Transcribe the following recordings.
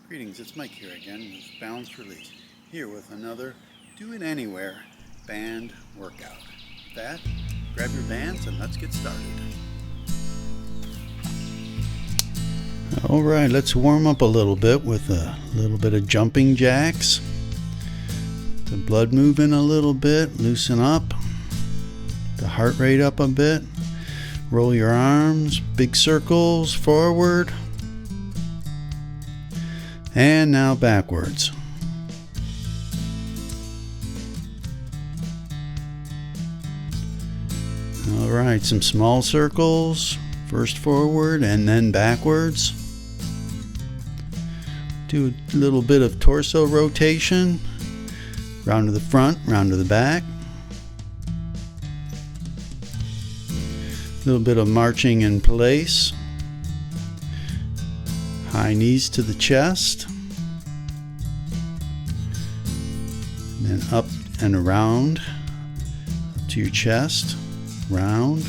Greetings, it's Mike here again with Balance Release, here with another Do It Anywhere band workout. With that, grab your bands and let's get started. Alright, let's warm up a little bit with a little bit of jumping jacks. The blood moving a little bit, loosen up, the heart rate up a bit. Roll your arms, big circles forward. And now backwards. All right, some small circles, first forward and then backwards. Do a little bit of torso rotation, round to the front, round to the back. A little bit of marching in place. High knees to the chest, and then up and around, up to your chest, round.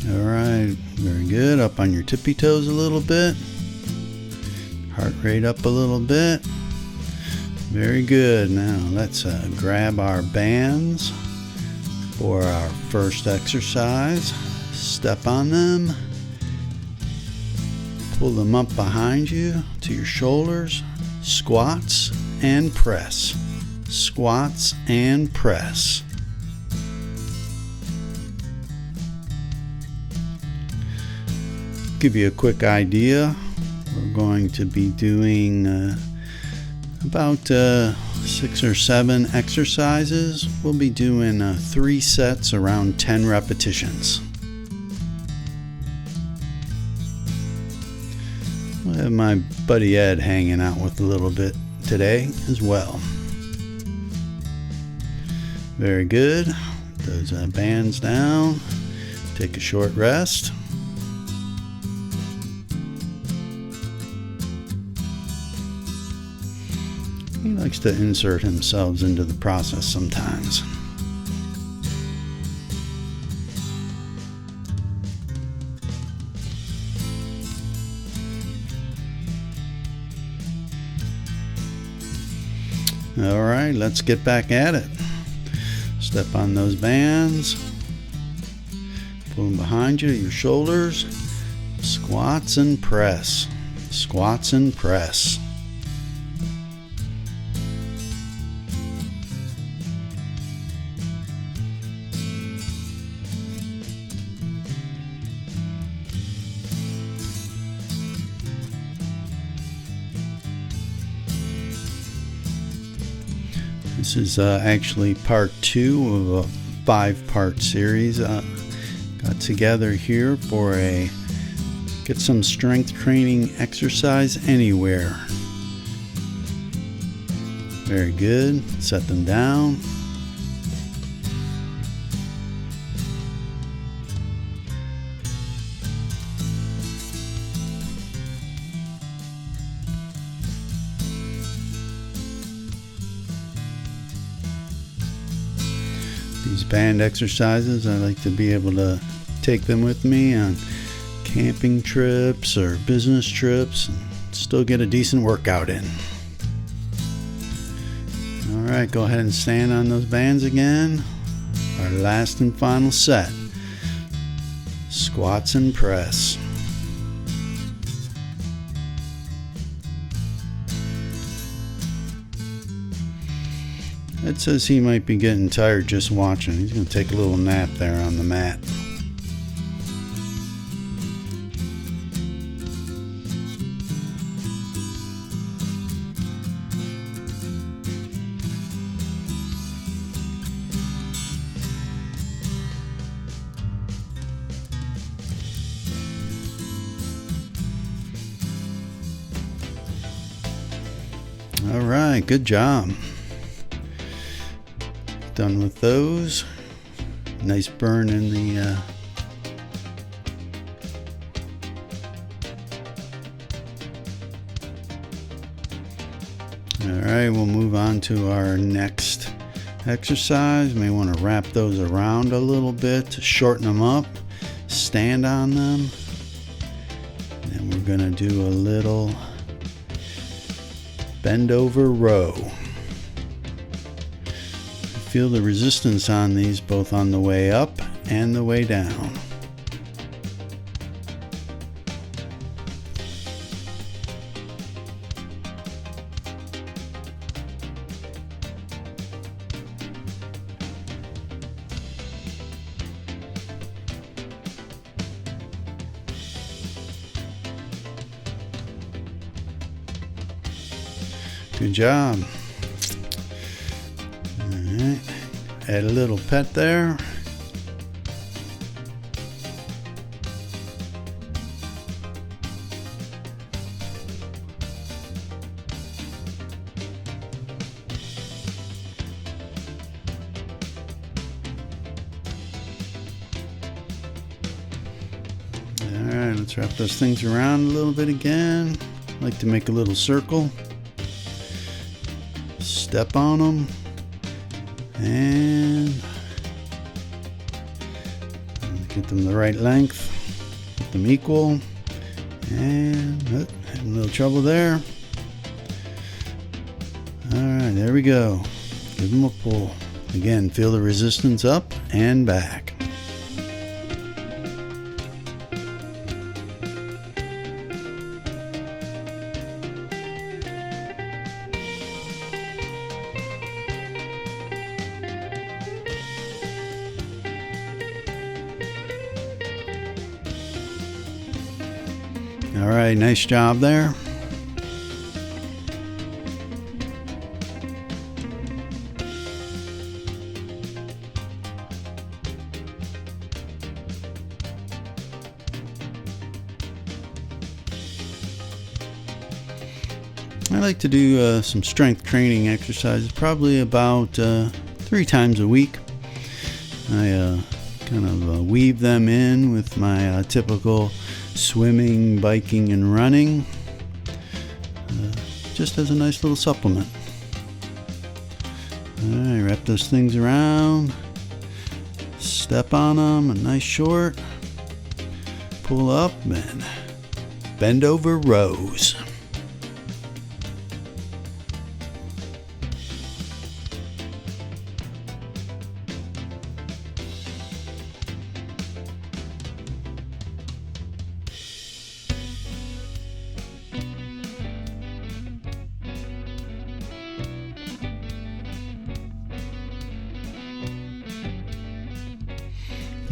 All right, very good. Up on your tippy toes a little bit. Heart rate up a little bit. Very good. Now let's grab our bands for our first exercise. Step on them, pull them up behind you to your shoulders, squats and press, squats and press. Give you a quick idea, we're going to be doing about 6 or 7 exercises. We'll be doing 3 sets around 10 repetitions. We'll have my buddy Ed hanging out with a little bit today as well. Very good. Those bands down. Take a short rest. He likes to insert himself into the process sometimes. All right, let's get back at it. Step on those bands. Pull them behind you, your shoulders. Squats and press. Squats and press. This is actually part 2 of a 5-part series. Got together here for a get some strength training exercise anywhere. Very good. Set them down. These band exercises, I like to be able to take them with me on camping trips or business trips and still get a decent workout in. All right, go ahead and stand on those bands again. Our last and final set. Squats and press. Ed says he might be getting tired just watching. He's going to take a little nap there on the mat. All right, good job. Done with those. Nice burn in the all right, we'll move on to our next exercise. May want to wrap those around a little bit to shorten them up. stand on them. And we're going to do a little bend over row. Feel the resistance on these both on the way up and the way down. Good job. All right. Add a little pet there. All right, let's wrap those things around a little bit again. I like to make a little circle. Step on them and get them the right length, get them equal, and having a little trouble there. All right, there we go. Give them a pull. Again, feel the resistance up and back. All right, nice job there. I like to do some strength training exercises, probably about 3 times a week. I kind of weave them in with my typical swimming, biking, and running, just as a nice little supplement. All right, wrap those things around, step on them, a nice short, pull up, and bend over rows.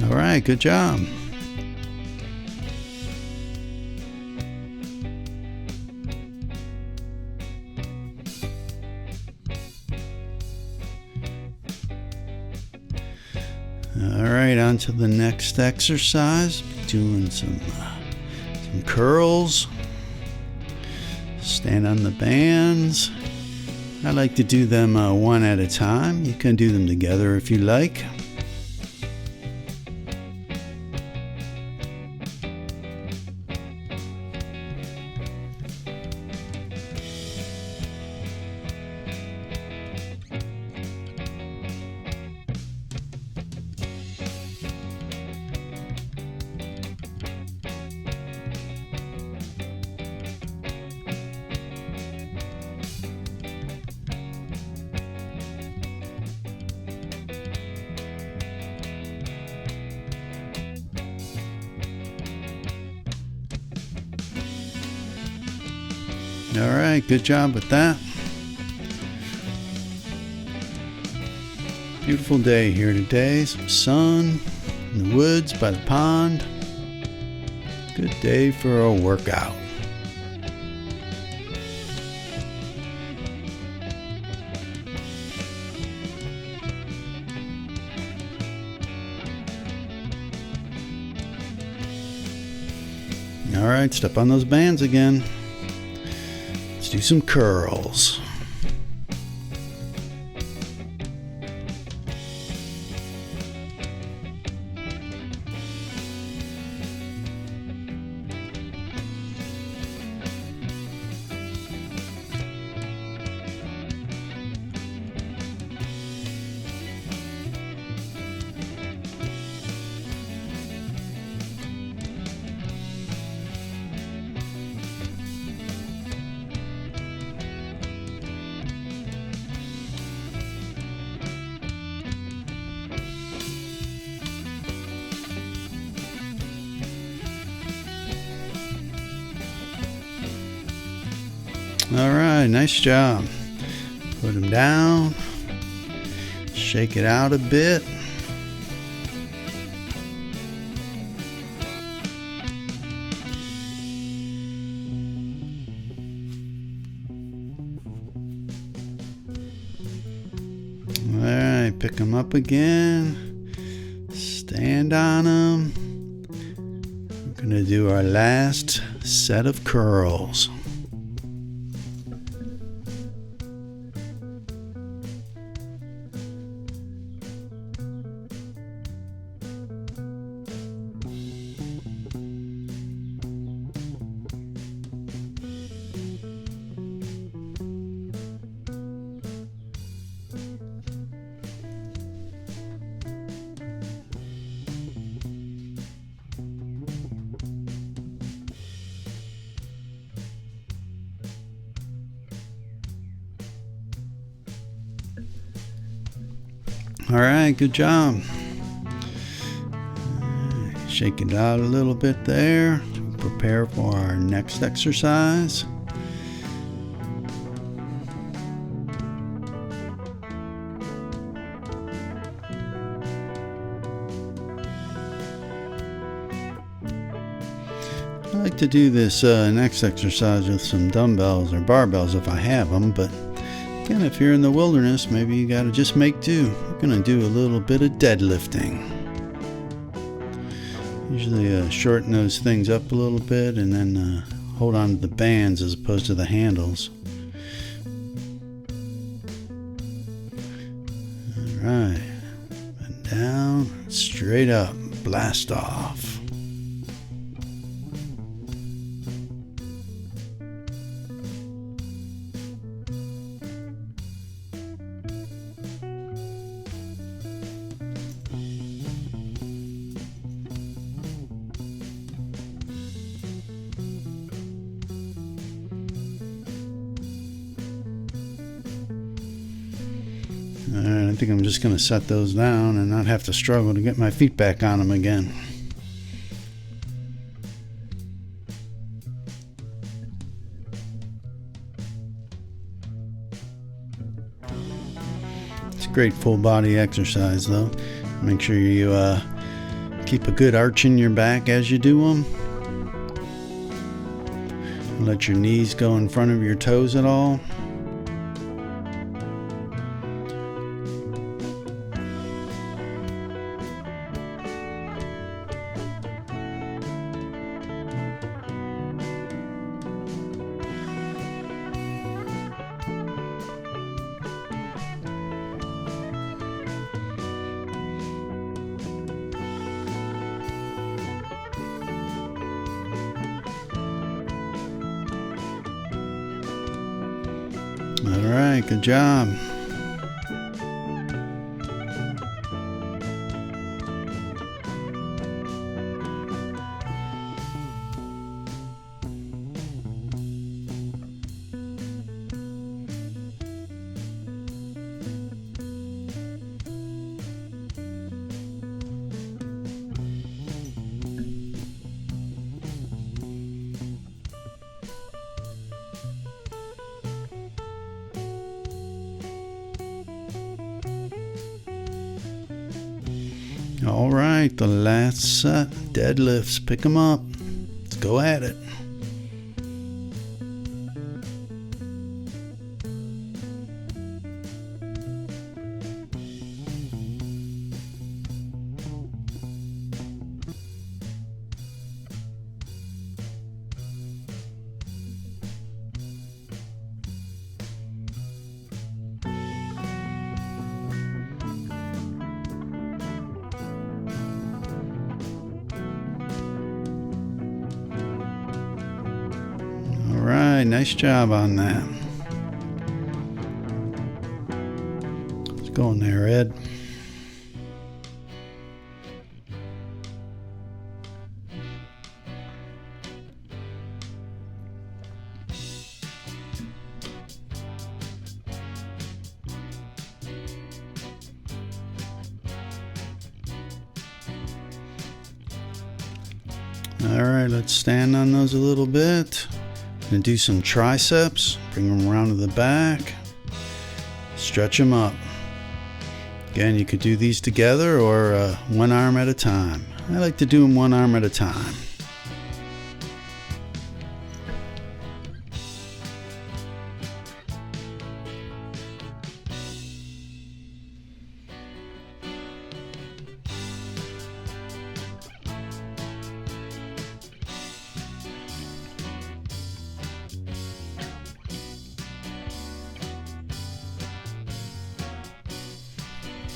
All right, good job. All right, on to the next exercise. Doing some curls. Stand on the bands. I like to do them one at a time. You can do them together if you like. All right, good job with that. Beautiful day here today. Some sun in the woods by the pond. Good day for a workout. All right, step on those bands again. Let's do some curls. All right, nice job. Put them down. Shake it out a bit. All right, pick them up again. Stand on them. We're going to do our last set of curls. All right, good job. Shake it out a little bit there to prepare for our next exercise. I like to do this next exercise with some dumbbells or barbells if I have them, but again, if you're in the wilderness, maybe you gotta just make do. We're gonna do a little bit of deadlifting. Usually shorten those things up a little bit and then hold on to the bands as opposed to the handles. All right, and down, straight up, blast off. Alright, I think I'm just going to set those down and not have to struggle to get my feet back on them again. It's a great full body exercise though. Make sure you keep a good arch in your back as you do them. Let your knees go in front of your toes at all. All right, good job. All right, the last set, deadlifts, pick them up. Let's go at it. All right, nice job on that. Let's go in there, Ed. All right, let's stand on those a little bit. Gonna do some triceps. Bring them around to the back. Stretch them up. Again, you could do these together or one arm at a time. I like to do them one arm at a time.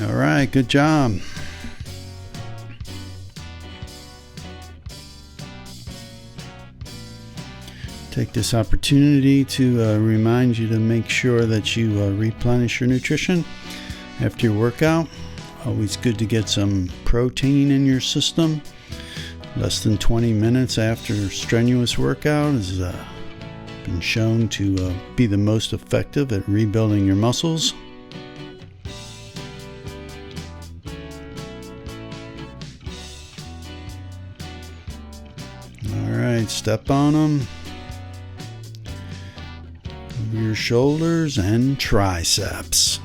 All right, good job. Take this opportunity to remind you to make sure that you replenish your nutrition after your workout. Always good to get some protein in your system. Less than 20 minutes after strenuous workout has been shown to be the most effective at rebuilding your muscles. Alright, step on them. Over your shoulders and triceps.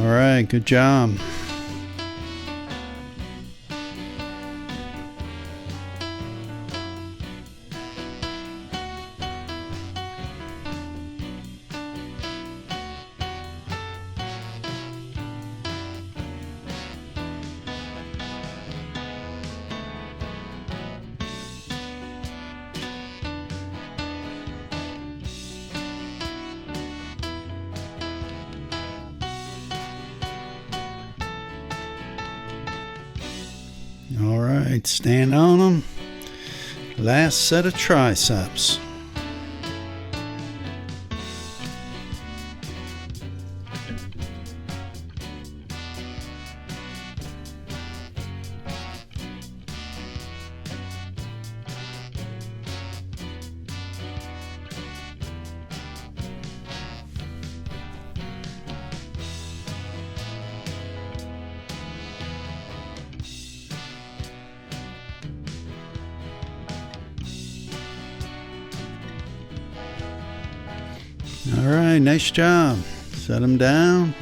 All right, good job. All right, stand on them. Last set of triceps. All right, nice job. Set them down.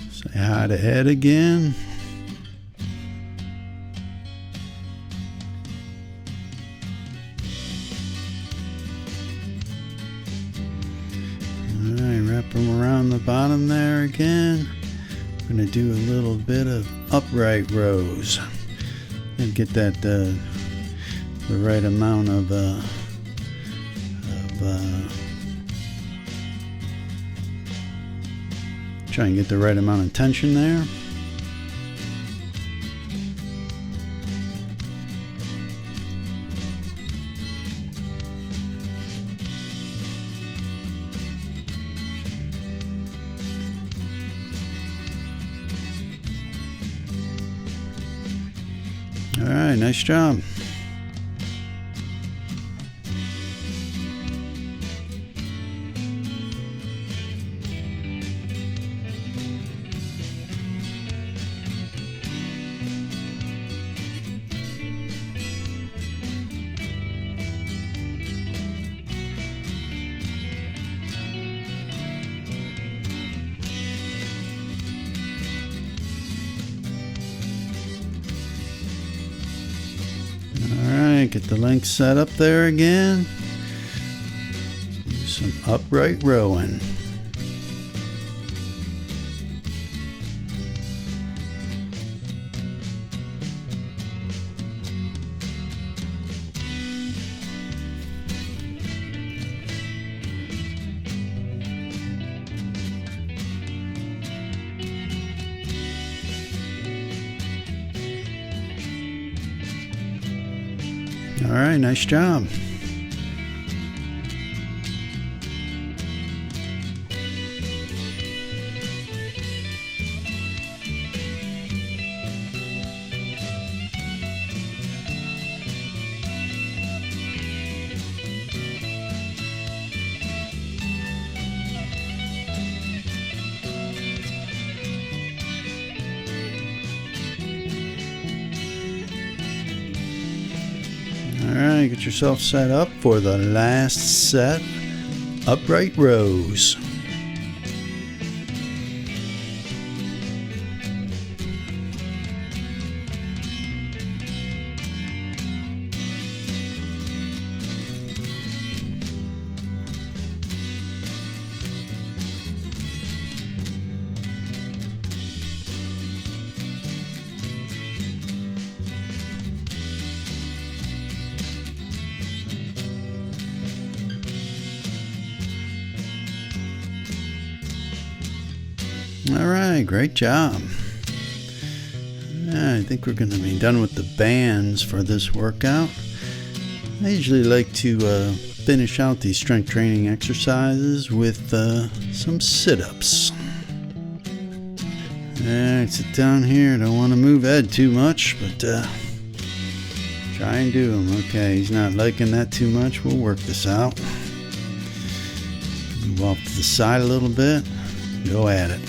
Say hi to Ed again. Wrap them around the bottom there again. I'm going to do a little bit of upright rows and get that the right amount of try and get the right amount of tension there. All right, nice job. Alright, get the length set up there again. Do some upright rowing. All right, nice job. Alright, get yourself set up for the last set, upright rows. All right, great job. I think we're going to be done with the bands for this workout. I usually like to finish out these strength training exercises with some sit-ups. All right, sit down here. Don't want to move Ed too much, but try and do them. Okay, he's not liking that too much. We'll work this out. Move off to the side a little bit. Go at it.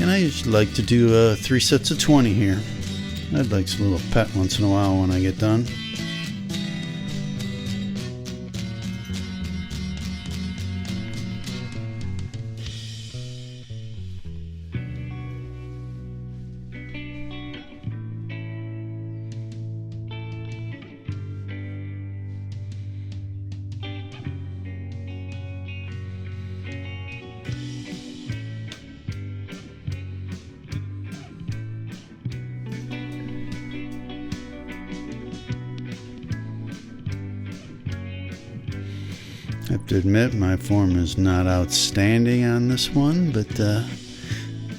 And I usually like to do 3 sets of 20 here. I'd like a little pet once in a while when I get done. I have to admit my form is not outstanding on this one, but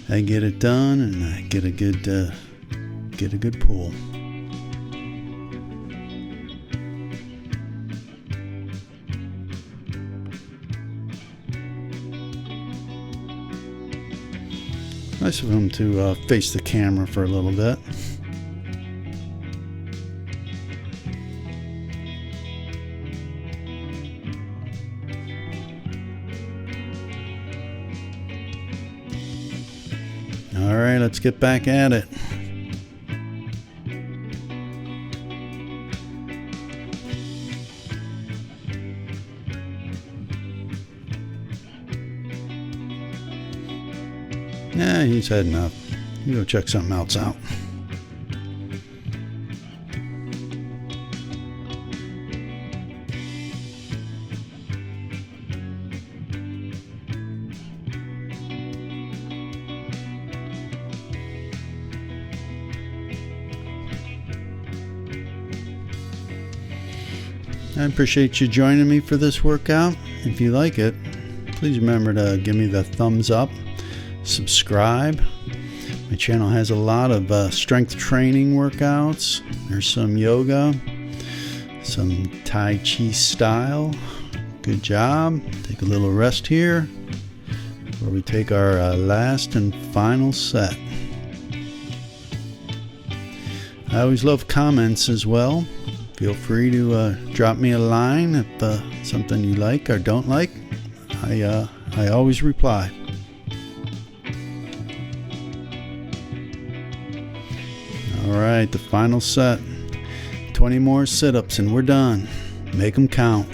I get it done and I get a good pull. Nice of him to face the camera for a little bit. All right, let's get back at it. Yeah, he's had enough. You go check something else out. I appreciate you joining me for this workout. If you like it, please remember to give me the thumbs up, subscribe. My channel has a lot of strength training workouts. There's some yoga, some Tai Chi style. Good job. Take a little rest here where we take our last and final set. I always love comments as well. Feel free to drop me a line if something you like or don't like. I always reply. All right, the final set. 20 more sit-ups and we're done. Make them count.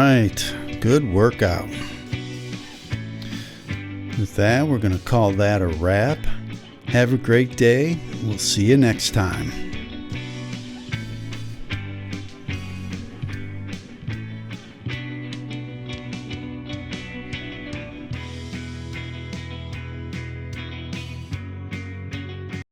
right. Good workout. With that, we're going to call that a wrap. Have a great day. We'll see you next time.